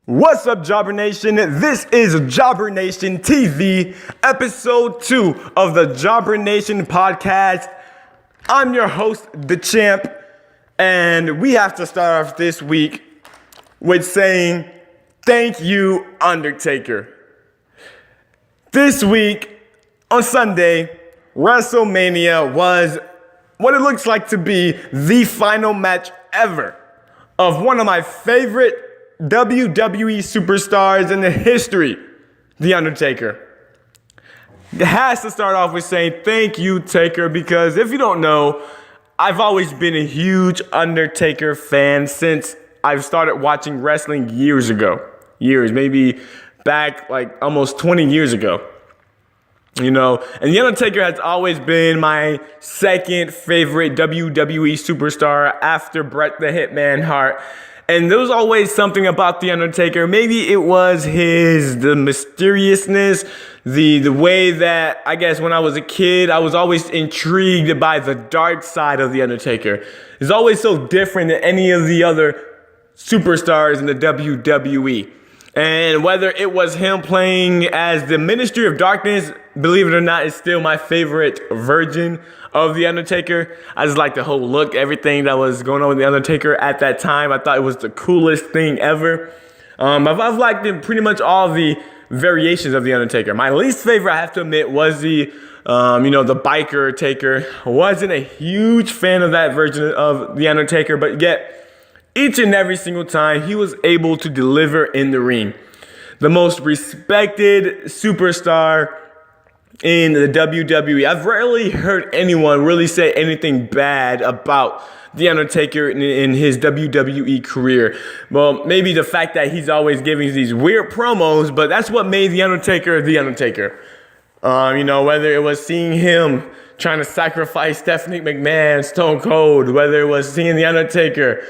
What's up, Jobber Nation? This is JobbernationTV, episode 2 of the Jobber Nation podcast. I'm your host, the champ, and we have to start off this week with saying thank you, Undertaker. This week, on Sunday, WrestleMania was what it looks like to be the final match ever of one of my favorite WWE superstars in the history, The Undertaker. It has to start off with saying thank you, Taker, because if you don't know, I've always been a huge Undertaker fan since I've started watching wrestling years ago. Maybe back like almost 20 years ago. You know, and The Undertaker has always been my second favorite WWE superstar after Bret the Hitman Hart. And there was always something about The Undertaker. Maybe it was the mysteriousness, the way that, I guess when I was a kid, I was always intrigued by the dark side of The Undertaker. It's always so different than any of the other superstars in the WWE. And whether it was him playing as the Ministry of Darkness, believe it or not, is still my favorite version of The Undertaker. I just like the whole look, everything that was going on with The Undertaker at that time. I thought it was the coolest thing ever. I've liked pretty much all the variations of The Undertaker. My least favorite, I have to admit, was the biker Taker. Wasn't a huge fan of that version of The Undertaker, but yet each and every single time he was able to deliver in the ring. The most respected superstar in the WWE. I've rarely heard anyone really say anything bad about The Undertaker in his WWE career. Well, maybe the fact that he's always giving these weird promos, but that's what made The Undertaker The Undertaker. Whether it was seeing him trying to sacrifice Stephanie McMahon, Stone Cold, whether it was seeing The Undertaker,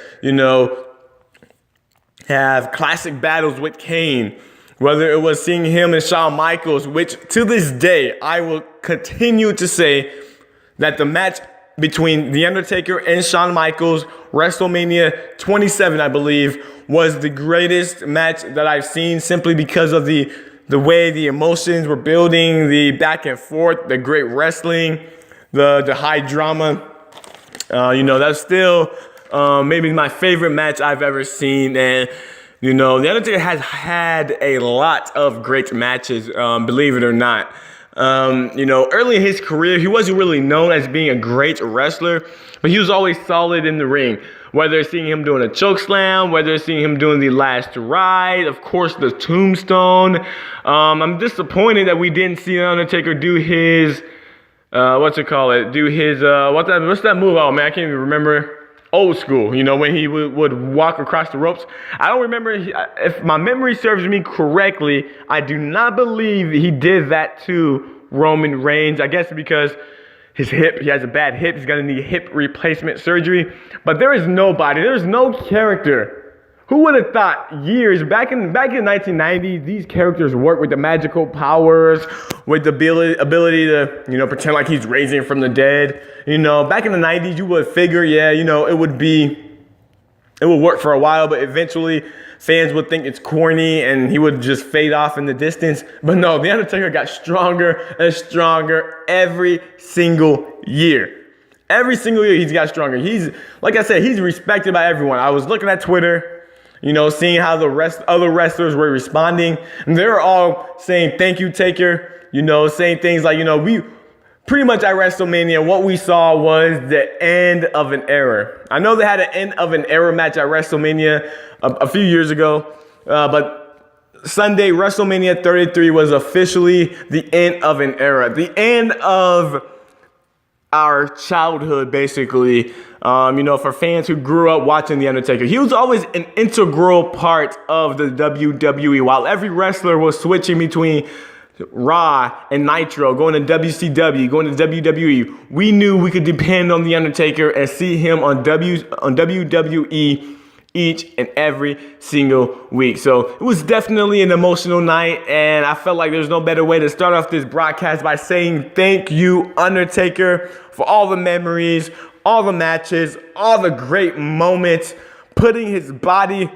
have classic battles with Kane, whether it was seeing him and Shawn Michaels, which to this day, I will continue to say that the match between The Undertaker and Shawn Michaels, WrestleMania 27, I believe, was the greatest match that I've seen simply because of the way the emotions were building, the back and forth, the great wrestling, the high drama. That's still maybe my favorite match I've ever seen. And, The Undertaker has had a lot of great matches, believe it or not. Early in his career, he wasn't really known as being a great wrestler, but he was always solid in the ring. Whether it's seeing him doing a choke slam, whether it's seeing him doing the last ride, of course, the tombstone. I'm disappointed that we didn't see The Undertaker do his, what's that move? Oh, man, I can't even remember. Old school, when he would walk across the ropes. I don't remember, if my memory serves me correctly, I do not believe he did that to Roman Reigns. I guess because his hip, he has a bad hip, he's gonna need hip replacement surgery. But there's no character. Who would have thought years, back in the 1990s, these characters work with the magical powers, with the ability to, pretend like he's raising from the dead. Back in the 90s, you would figure, it would work for a while, but eventually fans would think it's corny and he would just fade off in the distance. But no, The Undertaker got stronger and stronger every single year. Every single year he's got stronger. Like I said, he's respected by everyone. I was looking at Twitter, seeing how the other wrestlers were responding. And they were all saying, thank you, Taker. Saying things like, we pretty much at WrestleMania, what we saw was the end of an era. I know they had an end of an era match at WrestleMania a few years ago, but Sunday, WrestleMania 33 was officially the end of an era. The end of our childhood, basically, for fans who grew up watching The Undertaker. He was always an integral part of the WWE. While every wrestler was switching between Raw and Nitro, going to WCW, going to WWE, we knew we could depend on The Undertaker and see him on WWE each and every single week. So it was definitely an emotional night, and I felt like there's no better way to start off this broadcast by saying thank you, Undertaker, for all the memories, all the matches, all the great moments, putting his body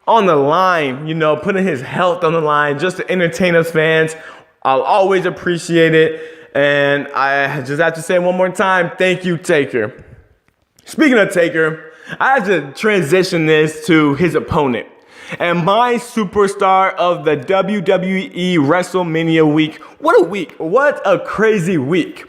on the line, you know, putting his health on the line just to entertain us fans. I'll always appreciate it. And I just have to say one more time, thank you, Taker. Speaking of Taker, I have to transition this to his opponent. And my superstar of the WWE WrestleMania week. What a week. What a crazy week.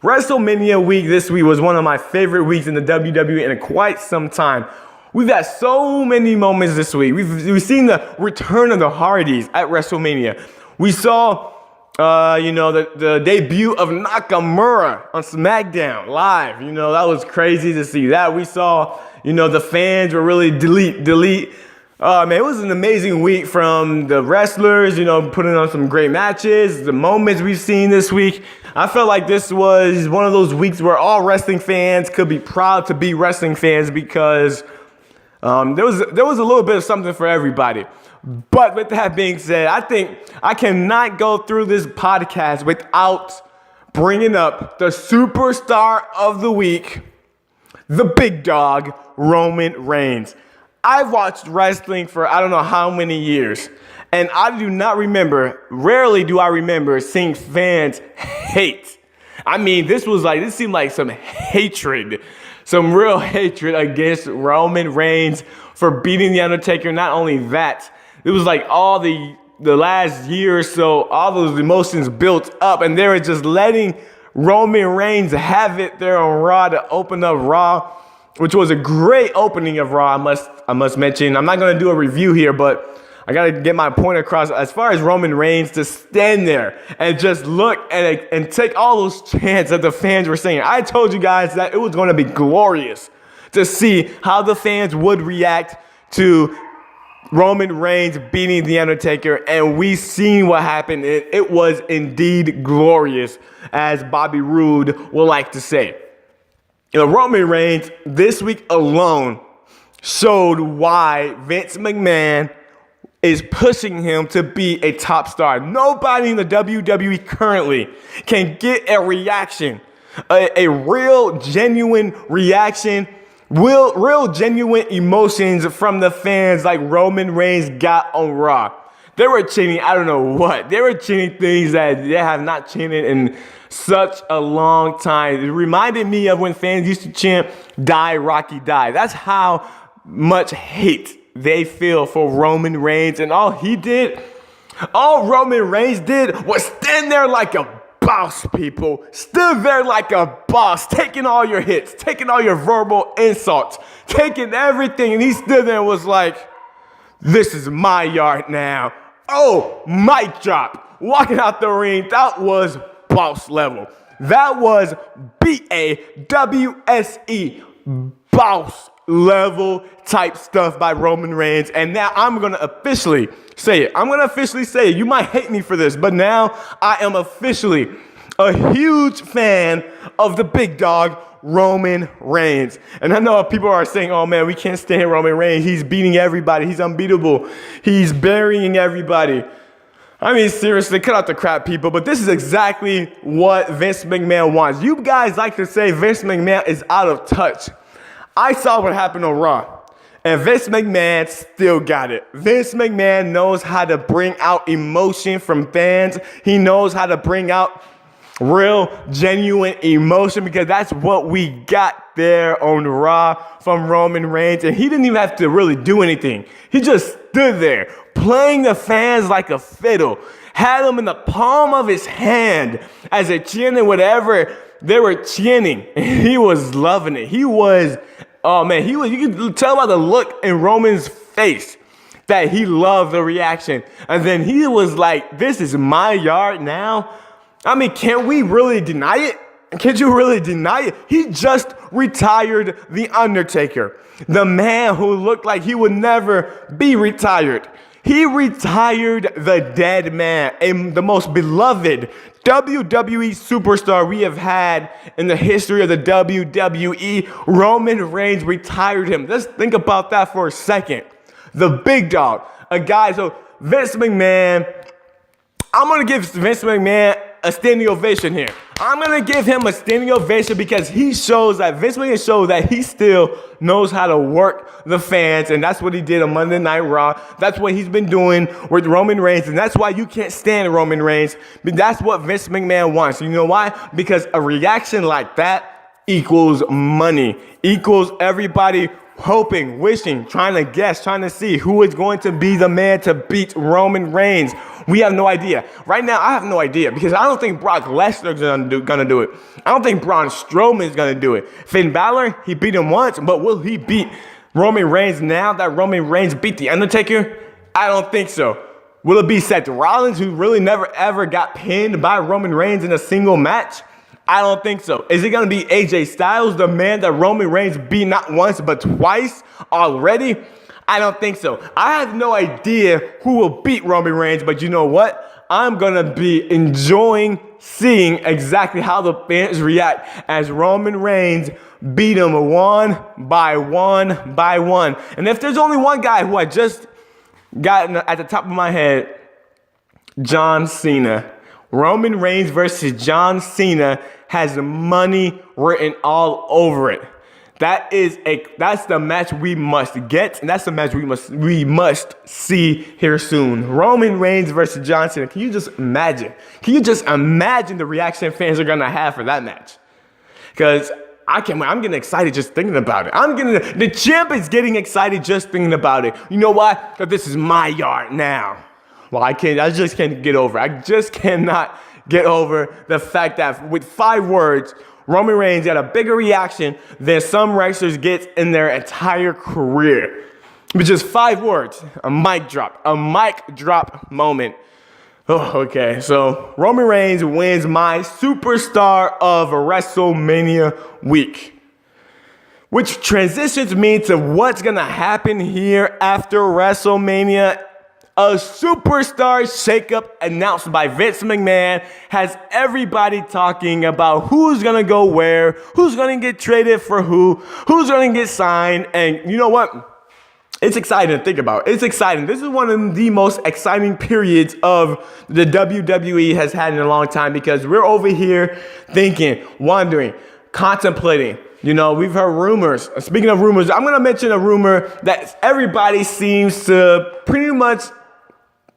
WrestleMania week this week was one of my favorite weeks in the WWE in quite some time. We've had so many moments this week. We've seen the return of the Hardys at WrestleMania. We saw, the debut of Nakamura on Smackdown live. You know, that was crazy to see that. We saw, the fans were really delete. Man, it was an amazing week from the wrestlers, putting on some great matches, the moments we've seen this week. I felt like this was one of those weeks where all wrestling fans could be proud to be wrestling fans because there was a little bit of something for everybody. But with that being said, I think I cannot go through this podcast without bringing up the superstar of the week, the big dog, Roman Reigns. I've watched wrestling for I don't know how many years, and I do not remember, rarely do I remember seeing fans hate. I mean, this seemed like some hatred, some real hatred against Roman Reigns for beating The Undertaker. Not only that, it was like all the last year or so, all those emotions built up, and they were just letting Roman Reigns have it there on Raw to open up Raw, which was a great opening of Raw, I must mention. I'm not going to do a review here, but I got to get my point across. As far as Roman Reigns to stand there and just look and take all those chants that the fans were saying. I told you guys that it was going to be glorious to see how the fans would react to Roman Reigns beating The Undertaker, and we seen what happened. It was indeed glorious, as Bobby Roode would like to say. Roman Reigns this week alone showed why Vince McMahon is pushing him to be a top star. Nobody in the WWE currently can get a reaction, a real, genuine reaction, real, genuine emotions from the fans like Roman Reigns got on Raw. They were chanting, I don't know what. They were chanting things that they have not chanted in such a long time. It reminded me of when fans used to chant, "Die, Rocky, die." That's how much hate they feel for Roman Reigns. And all Roman Reigns did was stand there like a boss, people. Stood there like a boss, taking all your hits, taking all your verbal insults, taking everything. And he stood there and was like, "This is my yard now." Oh, mic drop. Walking out the ring, that was boss level. That was BAWSE, boss level type stuff by Roman Reigns. And now I'm going to officially say it. You might hate me for this, but now I am officially a huge fan of the big dog, Roman Reigns. And I know people are saying, "Oh man, we can't stand Roman Reigns. He's beating everybody. He's unbeatable. He's burying everybody." I mean, seriously, cut out the crap, people. But this is exactly what Vince McMahon wants. You guys like to say Vince McMahon is out of touch. I saw what happened on Raw, and Vince McMahon still got it. Vince McMahon knows how to bring out emotion from fans. He knows how to bring out real, genuine emotion, because that's what we got there on Raw from Roman Reigns. And he didn't even have to really do anything. He just stood there playing the fans like a fiddle, had them in the palm of his hand as they chanted whatever they were chanting. And he was loving it. He was, you could tell by the look in Roman's face that he loved the reaction. And then he was like, "This is my yard now." I mean, can we really deny it? Can't you really deny it? He just retired The Undertaker, the man who looked like he would never be retired. He retired the dead man, the most beloved WWE superstar we have had in the history of the WWE. Roman Reigns retired him. Let's think about that for a second. The big dog, a guy, so Vince McMahon, I'm going to give Vince McMahon a standing ovation here. I'm going to give him a standing ovation because he shows that Vince McMahon shows that he still knows how to work the fans, and that's what he did on Monday Night Raw. That's what he's been doing with Roman Reigns, and that's why you can't stand Roman Reigns. But that's what Vince McMahon wants. You know why? Because a reaction like that equals money, equals everybody hoping, wishing, trying to guess, trying to see who is going to be the man to beat Roman Reigns. We have no idea. Right now, I have no idea because I don't think Brock Lesnar is gonna do it. I don't think Braun Strowman is gonna do it. Finn Balor, he beat him once, but will he beat Roman Reigns now that Roman Reigns beat The Undertaker? I don't think so. Will it be Seth Rollins, who really never ever got pinned by Roman Reigns in a single match? I don't think so. Is it going to be AJ Styles, the man that Roman Reigns beat not once but twice already? I don't think so. I have no idea who will beat Roman Reigns, but you know what? I'm going to be enjoying seeing exactly how the fans react as Roman Reigns beat him one by one by one. And if there's only one guy who I just got at the top of my head, John Cena. Roman Reigns versus John Cena has money written all over it. That's the match we must get, and that's the match we must see here soon. Roman Reigns versus John Cena. Can you just imagine? Can you just imagine the reaction fans are gonna have for that match? Because I'm getting excited just thinking about it. The champ is getting excited just thinking about it. You know why? Because this is my yard now. Well, I just can't get over it. I just cannot get over the fact that with 5 words, Roman Reigns got a bigger reaction than some wrestlers get in their entire career. With just 5 words, a mic drop moment. Oh, okay, so Roman Reigns wins my Superstar of WrestleMania week. Which transitions me to what's gonna happen here after WrestleMania. A Superstar Shake-up announced by Vince McMahon has everybody talking about who's going to go where, who's going to get traded for who's going to get signed. And you know what? It's exciting to think about. It's exciting. This is one of the most exciting periods of the WWE has had in a long time because we're over here thinking, wondering, contemplating. You know, we've heard rumors. Speaking of rumors, I'm going to mention a rumor that everybody seems to pretty much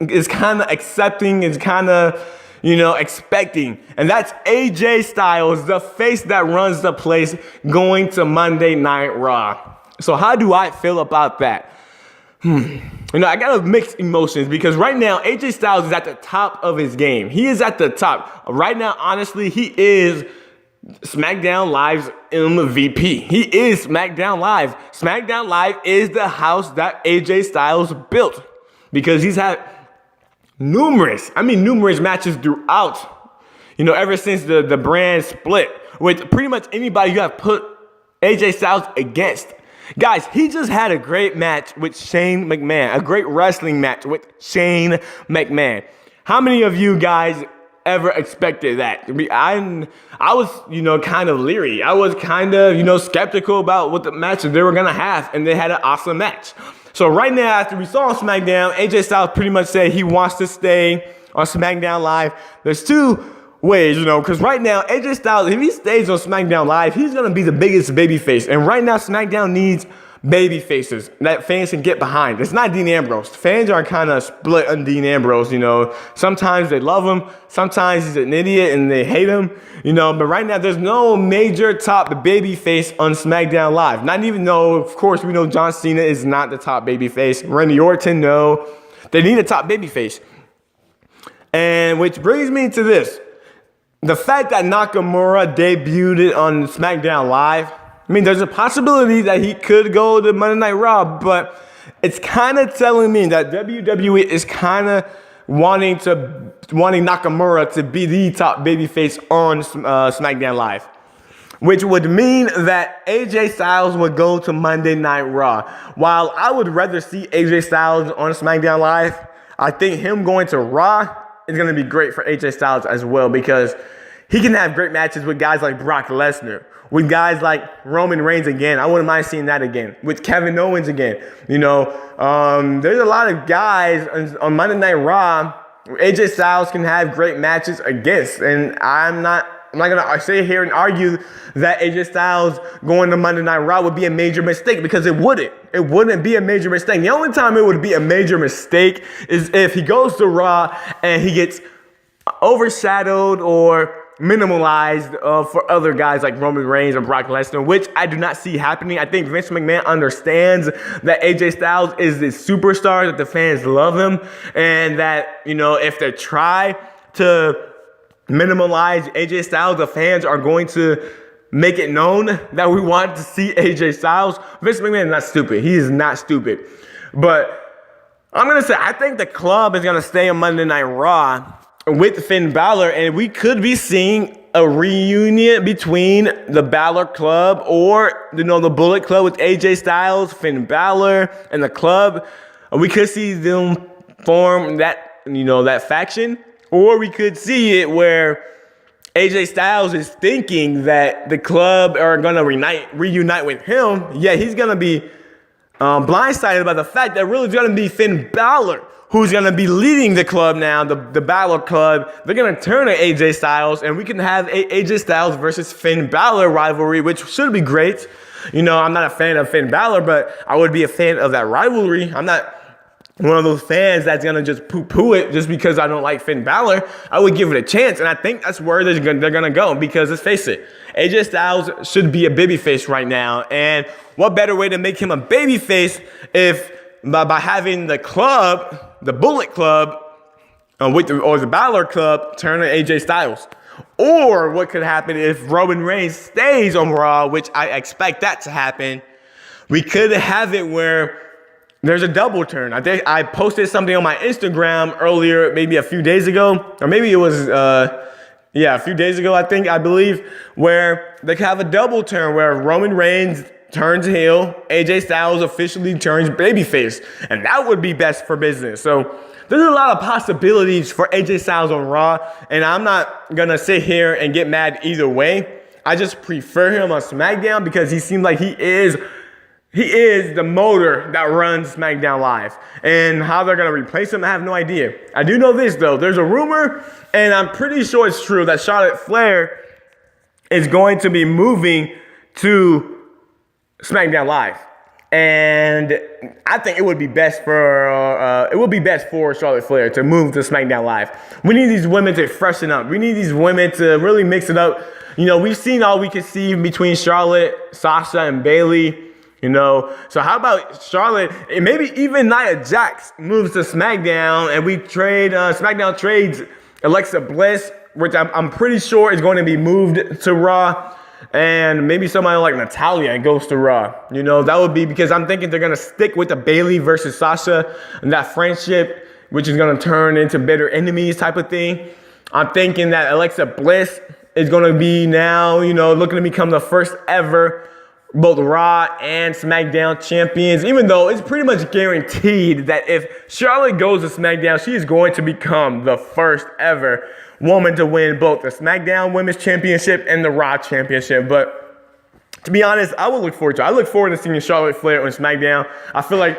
is kind of accepting, is kind of, expecting. And that's AJ Styles, the face that runs the place, going to Monday Night Raw. So how do I feel about that? I got mixed emotions because right now, AJ Styles is at the top of his game. He is at the top. Right now, honestly, he is Smackdown Live's MVP. He is Smackdown Live. Smackdown Live is the house that AJ Styles built because he's had numerous matches throughout, ever since the brand split with pretty much anybody you have put AJ Styles against. Guys, he just had a great match with Shane McMahon, a great wrestling match with Shane McMahon. How many of you guys ever expected that? I was, kind of leery. I was kind of, skeptical about what the match they were going to have, and they had an awesome match. So right now, after we saw on SmackDown, AJ Styles pretty much said he wants to stay on SmackDown Live. There's 2 ways, because right now, AJ Styles, if he stays on SmackDown Live, he's going to be the biggest babyface. And right now, SmackDown needs baby faces that fans can get behind. It's not Dean Ambrose. Fans are kind of split on Dean Ambrose, Sometimes they love him. Sometimes he's an idiot and they hate him, But right now, there's no major top baby face on SmackDown Live. Not even though, of course, we know John Cena is not the top baby face. Randy Orton, no. They need a top baby face. And which brings me to this. The fact that Nakamura debuted on SmackDown Live, there's a possibility that he could go to Monday Night Raw, but it's kind of telling me that WWE is kind of wanting Nakamura to be the top babyface on SmackDown Live, which would mean that AJ Styles would go to Monday Night Raw. While I would rather see AJ Styles on SmackDown Live, I think him going to Raw is going to be great for AJ Styles as well because he can have great matches with guys like Brock Lesnar, with guys like Roman Reigns again. I wouldn't mind seeing that again. With Kevin Owens again. There's a lot of guys on Monday Night Raw AJ Styles can have great matches against, and I'm not gonna sit here and argue that AJ Styles going to Monday Night Raw would be a major mistake, because it wouldn't. It wouldn't be a major mistake. The only time it would be a major mistake is if he goes to Raw and he gets overshadowed or minimalized for other guys like Roman Reigns or Brock Lesnar, which I do not see happening. I think Vince McMahon understands that AJ Styles is the superstar, that the fans love him, and that, you know, if they try to minimalize AJ Styles, the fans are going to make it known that we want to see AJ Styles. Vince McMahon is not stupid. He is not stupid. But I'm going to say, I think the club is going to stay on Monday Night Raw with Finn Balor, and we could be seeing a reunion between the Balor Club or, you know, the Bullet Club with AJ Styles, Finn Balor, and the club. We could see them form that, you know, that faction, or we could see it where AJ Styles is thinking that the club are going to reunite with him. Yeah, he's going to be blindsided by the fact that really it's going to be Finn Balor who's going to be leading the club now, the Balor Club. They're going to turn to AJ Styles, and we can have AJ Styles versus Finn Balor rivalry, which should be great. You know, I'm not a fan of Finn Balor, but I would be a fan of that rivalry. I'm not one of those fans that's going to just poo-poo it just because I don't like Finn Balor. I would give it a chance, and I think that's where they're going to go, because let's face it, AJ Styles should be a babyface right now, and what better way to make him a babyface if by having the club, the Bullet Club, or the Balor Club turn to AJ Styles. Or what could happen if Roman Reigns stays on Raw, which I expect that to happen. We could have it where there's a double turn. I think I posted something on my Instagram earlier, maybe a few days ago, or maybe it was, a few days ago, I believe, where they could have a double turn where Roman Reigns turns heel, AJ Styles officially turns babyface, and that would be best for business. So there's a lot of possibilities for AJ Styles on Raw, and I'm not gonna sit here and get mad either way. I just prefer him on SmackDown because he seems like he is the motor that runs SmackDown Live. And how they're gonna replace him, I have no idea. I do know this though, there's a rumor, and I'm pretty sure it's true, that Charlotte Flair is going to be moving to SmackDown Live, and I think it would be best for Charlotte Flair to move to SmackDown Live. We need these women to freshen up. We need these women to really mix it up. You know, we've seen all we can see between Charlotte, Sasha, and Bayley. You know, so how about Charlotte and maybe even Nia Jax moves to SmackDown, and we trade SmackDown trades Alexa Bliss, which I'm pretty sure is going to be moved to Raw. And maybe somebody like Natalya goes to Raw. You know, that would be because I'm thinking they're going to stick with the Bayley versus Sasha and that friendship, which is going to turn into bitter enemies type of thing. I'm thinking that Alexa Bliss is going to be now, you know, looking to become the first ever both Raw and SmackDown champions, even though it's pretty much guaranteed that if Charlotte goes to SmackDown, she is going to become the first ever woman to win both the SmackDown Women's Championship and the Raw Championship. But to be honest, I look forward to seeing Charlotte Flair on SmackDown. I feel like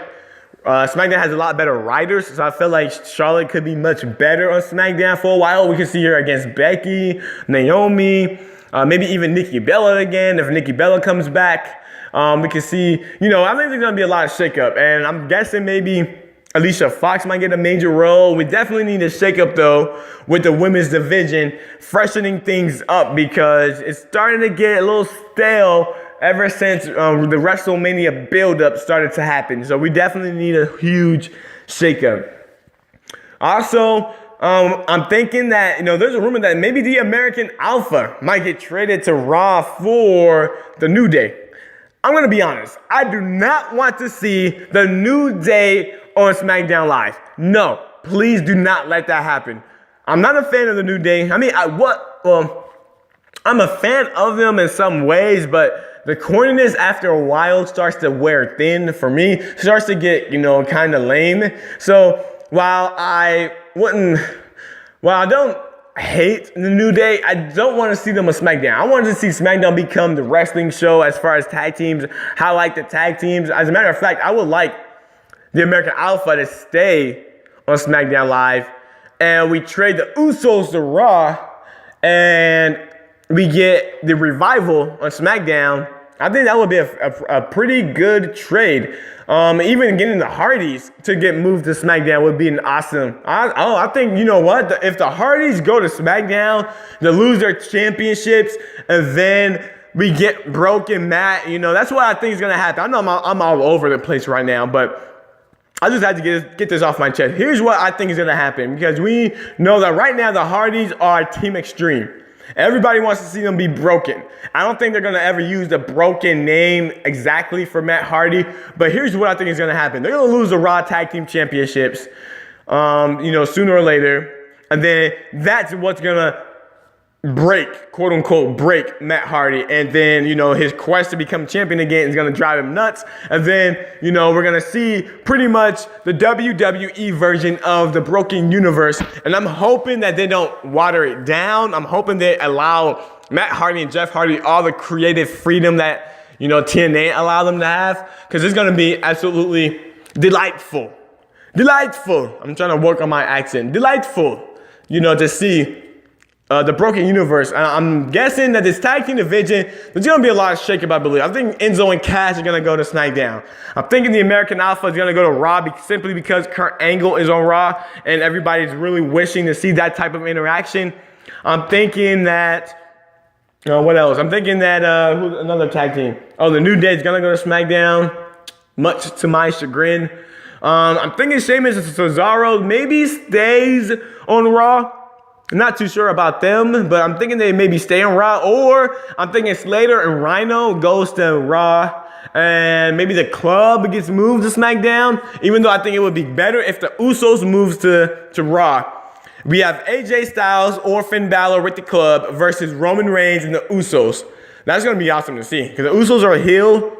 SmackDown has a lot better writers, so I feel like Charlotte could be much better on SmackDown for a while. We could see her against Becky, Naomi, maybe even Nikki Bella again, if Nikki Bella comes back. We can see, you know, I think there's going to be a lot of shakeup, and I'm guessing maybe Alicia Fox might get a major role. We definitely need a shakeup, though, with the women's division, freshening things up because it's starting to get a little stale ever since the WrestleMania build-up started to happen. So we definitely need a huge shakeup. Also, I'm thinking that, you know, there's a rumor that maybe the American Alpha might get traded to Raw for the New Day. I'm going to be honest. I do not want to see the New Day on SmackDown Live. No, please do not let that happen. I'm not a fan of the New Day. I mean, I'm a fan of them in some ways, but the corniness after a while starts to wear thin for me. Starts to get, you know, kind of lame. So while I don't hate the New Day, I don't want to see them on SmackDown. I wanted to see SmackDown become the wrestling show as far as tag teams. How I like the tag teams. As a matter of fact, I would like the American Alpha to stay on SmackDown Live and we trade the Usos to Raw, and we get the Revival on SmackDown, I think that would be a pretty good trade. Even getting the Hardys to get moved to SmackDown would be an awesome. I think, you know what? If the Hardys go to SmackDown, they lose their championships, and then we get Broken Matt, you know, that's what I think is going to happen. I know I'm all over the place right now, but I just had to get this off my chest. Here's what I think is going to happen, because we know that right now the Hardys are Team Extreme. Everybody wants to see them be broken. I don't think they're going to ever use the broken name exactly for Matt Hardy, but here's what I think is going to happen. They're going to lose the Raw Tag Team Championships, you know, sooner or later, and then that's what's going to break, quote unquote, break Matt Hardy. And then, you know, his quest to become champion again is going to drive him nuts. And then, you know, we're going to see pretty much the WWE version of the Broken Universe. And I'm hoping that they don't water it down. I'm hoping they allow Matt Hardy and Jeff Hardy all the creative freedom that, you know, TNA allow them to have. Because it's going to be absolutely delightful. Delightful. I'm trying to work on my accent. Delightful, you know, to see the Broken Universe. I'm guessing that this tag team division, there's going to be a lot of shake-up, I believe. I think Enzo and Cass are going to go to SmackDown. I'm thinking the American Alpha is going to go to Raw simply because Kurt Angle is on Raw and everybody's really wishing to see that type of interaction. I'm thinking that, what else? I'm thinking that, who's another tag team? Oh, the New Day is going to go to SmackDown, much to my chagrin. I'm thinking Sheamus and Cesaro maybe stays on Raw. Not too sure about them, but I'm thinking they maybe stay on Raw, or I'm thinking Slater and Rhino goes to Raw, and maybe the club gets moved to SmackDown, even though I think it would be better if the Usos moves to Raw. We have AJ Styles or Finn Balor with the club versus Roman Reigns and the Usos. That's going to be awesome to see, because the Usos are a heel.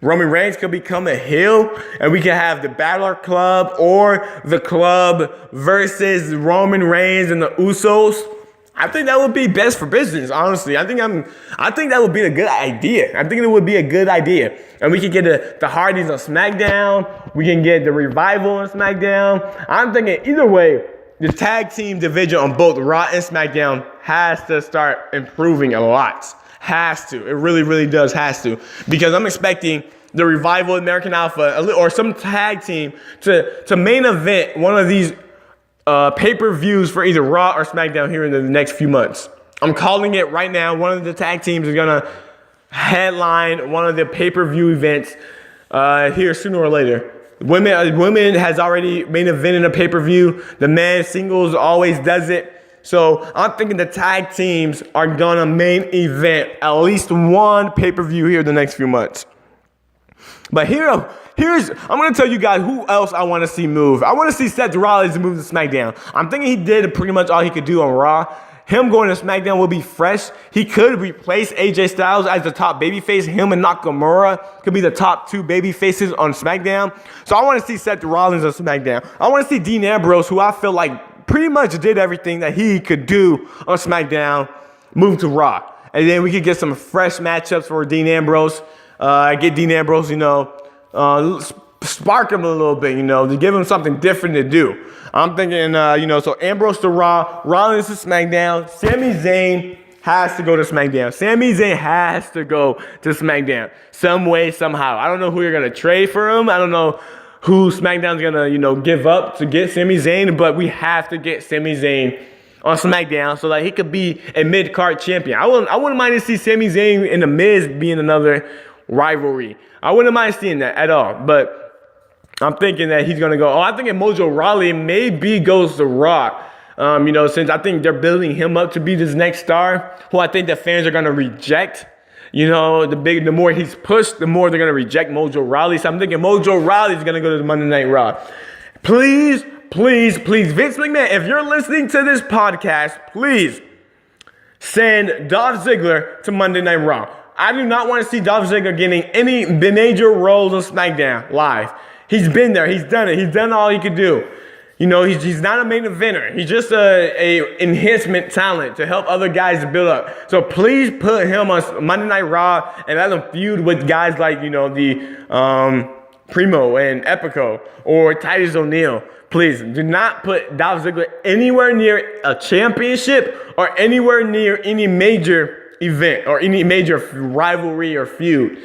Roman Reigns could become a heel, and we could have the Balor Club or the club versus Roman Reigns and the Usos. I think that would be best for business, honestly. I think that would be a good idea. I think it would be a good idea. And we could get the Hardys on SmackDown. We can get the Revival on SmackDown. I'm thinking either way, the tag team division on both Raw and SmackDown has to start improving a lot. Has to. It really, really does has to. Because I'm expecting the Revival, American Alpha, or some tag team to main event one of these pay-per-views for either Raw or SmackDown here in the next few months. I'm calling it right now. One of the tag teams is going to headline one of the pay-per-view events here sooner or later. Women has already main evented a pay-per-view. The man singles always does it. So I'm thinking the tag teams are gonna main event at least one pay-per-view here in the next few months. But I'm gonna tell you guys who else I want to see move. I want to see Seth Rollins move to SmackDown. I'm thinking he did pretty much all he could do on Raw. Him going to SmackDown will be fresh. He could replace AJ Styles as the top babyface. Him and Nakamura could be the top two babyfaces on SmackDown. So I want to see Seth Rollins on SmackDown. I want to see Dean Ambrose, who I feel like pretty much did everything that he could do on SmackDown, move to Raw. And then we could get some fresh matchups for Dean Ambrose. Get Dean Ambrose, spark him a little bit, to give him something different to do. I'm thinking, so Ambrose to Raw, Rollins to SmackDown, Sami Zayn has to go to SmackDown. Sami Zayn has to go to SmackDown some way, somehow. I don't know who you're going to trade for him. I don't know who SmackDown's going to, give up to get Sami Zayn, but we have to get Sami Zayn on SmackDown so that he could be a mid-card champion. I wouldn't mind to see Sami Zayn and The Miz being another rivalry. I wouldn't mind seeing that at all, but I'm thinking that he's going to go. I think Mojo Rawley maybe goes to Raw, since I think they're building him up to be this next star, who I think the fans are going to reject. The more he's pushed, the more they're going to reject Mojo Rawley. So I'm thinking Mojo Rawley is going to go to the Monday Night Raw. Please, please, please, Vince McMahon, if you're listening to this podcast, please send Dolph Ziggler to Monday Night Raw. I do not want to see Dolph Ziggler getting any major roles on SmackDown live. He's been there. He's done it. He's done all he could do. He's not a main eventer. He's just a enhancement talent to help other guys build up. So please put him on Monday Night Raw and let him feud with guys like, the Primo and Epico or Titus O'Neil. Please do not put Dolph Ziggler anywhere near a championship or anywhere near any major event or any major rivalry or feud.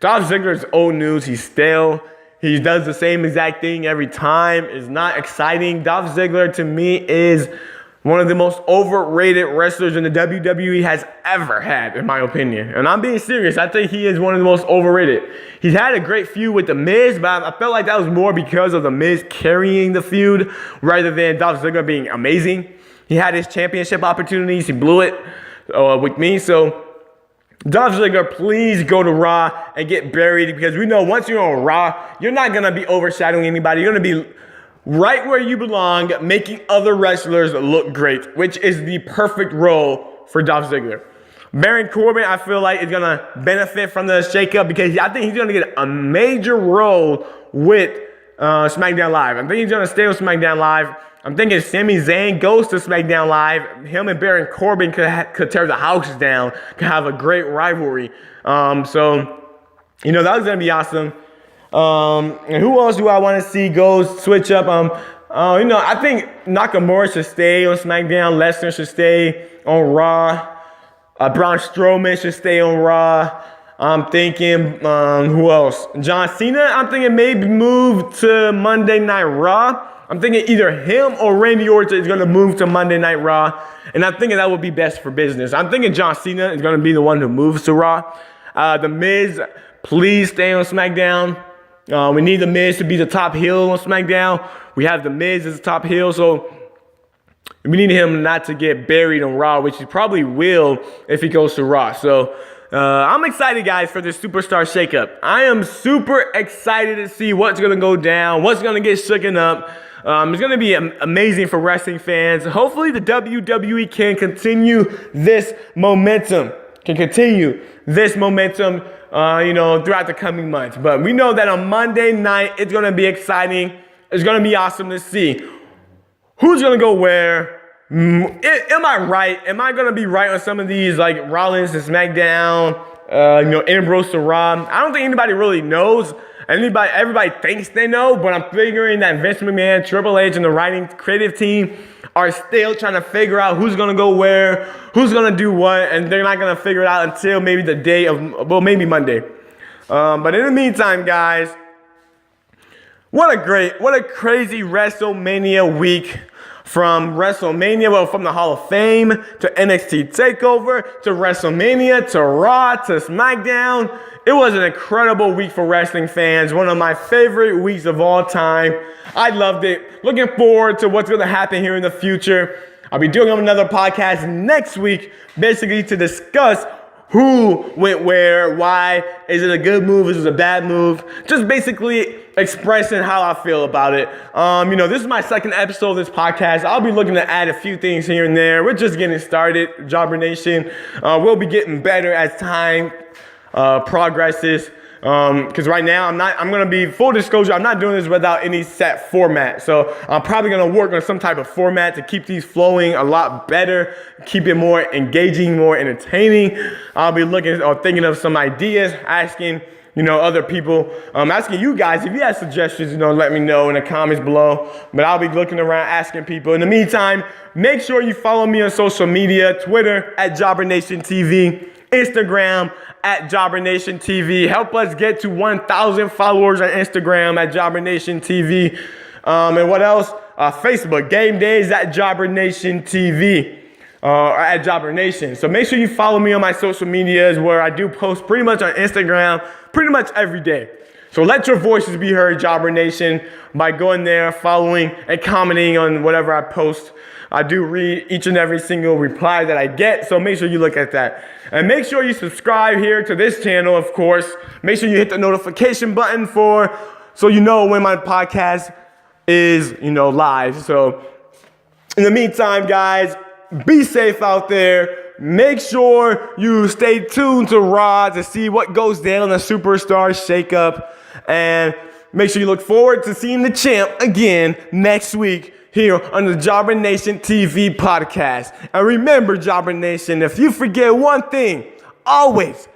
Dolph Ziggler's old news. He's stale. He does the same exact thing every time. It's not exciting. Dolph Ziggler, to me, is one of the most overrated wrestlers in the WWE has ever had, in my opinion. And I'm being serious. I think he is one of the most overrated. He's had a great feud with The Miz, but I felt like that was more because of The Miz carrying the feud rather than Dolph Ziggler being amazing. He had his championship opportunities. He blew it with me. So Dolph Ziggler, please go to Raw and get buried, because we know once you're on Raw, you're not going to be overshadowing anybody. You're going to be right where you belong, making other wrestlers look great, which is the perfect role for Dolph Ziggler. Baron Corbin, I feel like, is going to benefit from the shakeup because I think he's going to get a major role with Smackdown Live. I think he's going to stay with Smackdown Live. I'm thinking Sami Zayn goes to Smackdown Live. Him and Baron Corbin could tear the house down, could have a great rivalry. So, you know, that was going to be awesome. And who else do I want to see go switch up? You know, I think Nakamura should stay on SmackDown. Lesnar should stay on Raw. Braun Strowman should stay on Raw. I'm thinking, who else? John Cena, I'm thinking maybe move to Monday Night Raw. I'm thinking either him or Randy Orton is going to move to Monday Night Raw. And I'm thinking that would be best for business. I'm thinking John Cena is going to be the one who moves to Raw. The Miz, please stay on SmackDown. We need The Miz to be the top heel on SmackDown. We have The Miz as the top heel, so we need him not to get buried on Raw, which he probably will if he goes to Raw. So I'm excited, guys, for this Superstar Shake-up. I am super excited to see what's going to go down, what's going to get shooken up. It's going to be amazing for wrestling fans. Hopefully the WWE can continue this momentum, you know, throughout the coming months. But we know that on Monday night, it's going to be exciting. It's going to be awesome to see who's going to go where. Am I right? Am I going to be right on some of these, like Rollins to SmackDown, you know, Ambrose to Raw? I don't think anybody really knows. Everybody thinks they know, but I'm figuring that Vince McMahon, Triple H, and the writing creative team are still trying to figure out who's going to go where, who's going to do what, and they're not going to figure it out until maybe the day of, well, maybe Monday. But in the meantime, guys, what a crazy WrestleMania week. From WrestleMania, well, from the Hall of Fame to NXT TakeOver to WrestleMania to Raw to SmackDown. It was an incredible week for wrestling fans. One of my favorite weeks of all time. I loved it. Looking forward to what's going to happen here in the future. I'll be doing another podcast next week, basically to discuss who went where, why, is it a good move, is it a bad move, just basically expressing how I feel about it. You know, this is my second episode of this podcast. I'll be looking to add a few things here and there. We're just getting started, Jobber Nation. We'll be getting better as time progresses. Because right now, I'm going to be full disclosure, I'm not doing this without any set format. So I'm probably going to work on some type of format to keep these flowing a lot better, keep it more engaging, more entertaining. I'll be looking or thinking of some ideas, asking, you know, other people, asking you guys, if you have suggestions, you know, let me know in the comments below. But I'll be looking around, asking people. In the meantime, make sure you follow me on social media, Twitter at JobbernationTV, Instagram at JobbernationTV. Help us get to 1,000 followers on Instagram at JobbernationTV. And what else? Facebook, game days at JobbernationTV. Or at JobberNation. So make sure you follow me on my social medias where I do post pretty much on Instagram pretty much every day. So let your voices be heard, JobberNation, by going there, following, and commenting on whatever I post. I do read each and every single reply that I get, so make sure you look at that. And make sure you subscribe here to this channel, of course. Make sure you hit the notification button so you know when my podcast is, you know, live. So in the meantime, guys, be safe out there. Make sure you stay tuned to Raw to see what goes down in the Superstar Shake-up. And make sure you look forward to seeing the champ again next week here on the JobbernationTV podcast. And remember, Jobber Nation, if you forget one thing, always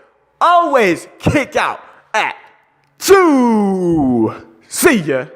kick out at 2. See ya.